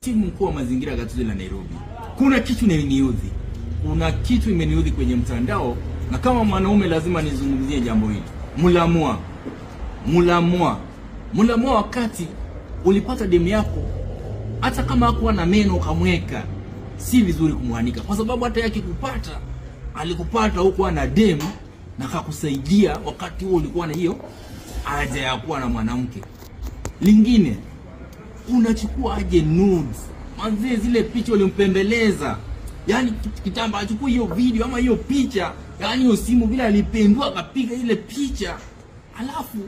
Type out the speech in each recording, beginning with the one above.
Timu mkuu wa mazingira gatuzi la Nairobi. Kuna kitu imeniudhi. Kuna kitu imeniudhi kwenye mtandao, na kama mwanaume lazima nizungumzie jambo hili. Mulamua wakati ulipata demu yako, hata kama hakuwa na meno ukamweka, si vizuri kumwanika, kwa sababu hata yake kupata alikupata huko na demu na akakusaidia wakati huo ulikuwa na hiyo haja ya kuwa na mwanamke. Lingine, unachukua aje nudes? Manze zile picha ulimpembeleza. Yaani kitamba achukua hiyo video ama hiyo picha, yaani hiyo simu bila alipendua akapiga ile picha. Alafu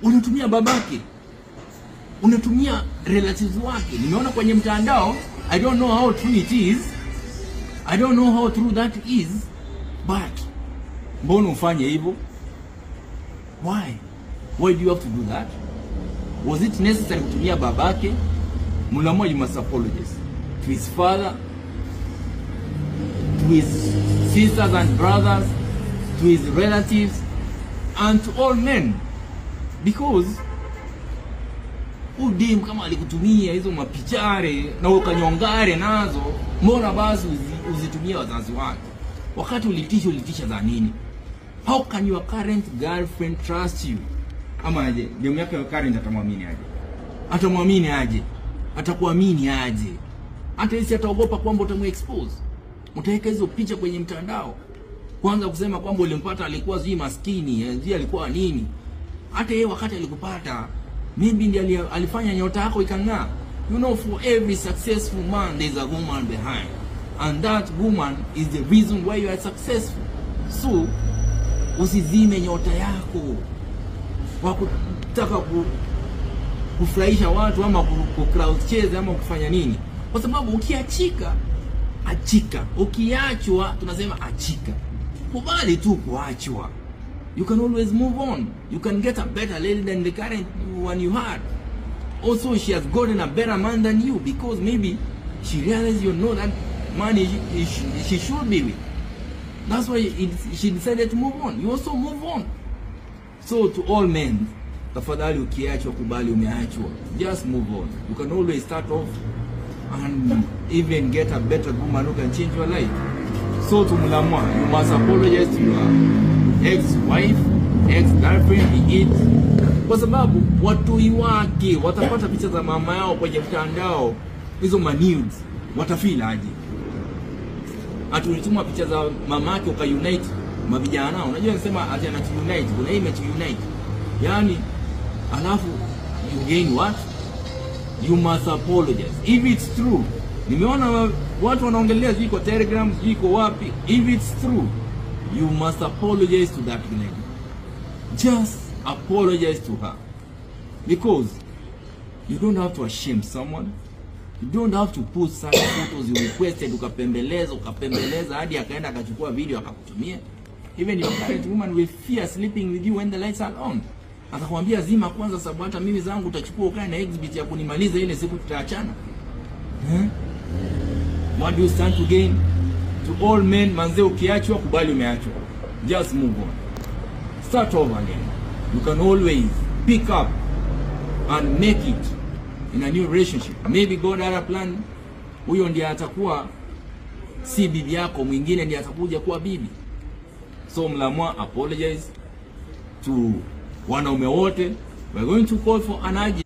unatumia babake. Unatumia relatives wake. Nimeona kwenye mtandao, I don't know how true it is. I don't know how true that is, but mbona ufanye hivyo? Why do you have to do that? Was it necessary kutumia babake? Mulamwa, you must apologize to his father, to his sisters and brothers, to his relatives, and to all men, because udem kama alikutumia hizo mapichare na ukanyongare nazo, mbona basi uzitumia wazazi wake? Wakati ulitisha za nini? How can your current girlfriend trust you? Ama aje, demu yake current atamwamini aje? Atamwamini aje? Atakuamini aje? Hata yeye ataogopa kwamba utamuexpose. Utaweka hizo picha kwenye mtandao, kwanza kusema kwamba ulimpata alikuwa zi maskini, zi alikuwa nini. Hata yeye wakati alikupata, maybe ndiye alifanya nyota yako ikang'aa. You know, for every successful man there's a woman behind, and that woman is the reason why you are successful. So usizime nyota yako kwa kutaka kufurahisha watu ama crowd chase ama kufanya nini, kwa sababu ukiachika achika, ukiachwa tunasema achika. Kubali tu kuachwa. You can always move on. You can get a better lady than the current one you had. Also, she has gotten a better man than you, because maybe she realized you know that man she should be with. That's why she decided to move on. You also move on. So to all men, tafadhali ukiachwa kubali umeachwa. Just move on. You can always start off and even get a better woman who can change your life. So to Mulamwa, you must apologize to your ex-wife, ex-girlfriend, be it. Kwa sababu watoi wake watapata picha za mama yao kwenye mtandao, hizo nudes, watafeel aje? Atulituma picha za mamake ukaunite mavijana. Unajua nasema ati anatunite, kuna hii unite. Yaani alafu you gain what? You must apologize if it's true. Nimeona watu wanaongelea ziko Telegram, ziko wapi. If it's true, you must apologize to that lady. Just apologize to her, because you don't have to shame someone. You don't have to put such photos you requested ukapembeleza hadi akaenda akachukua video akakutumia. Even your current woman will fear sleeping with you when the lights are on. Atakwambia zima kwanza, sababu hata mimi zangu utachukua ukae na exhibit ya kunimaliza ile siku tutaachana. What do you stand to gain? To all men, manze ukiachwa kubali umeachwa. Just move on. Start over again. You can always pick up and make it in a new relationship. Maybe God had a plan. Huyo ndiye atakuwa si bibi yako, mwingine ndiye atakuja kuwa bibi. So Mulamwa, apologize to wanaume wote. We're going to call for an urgent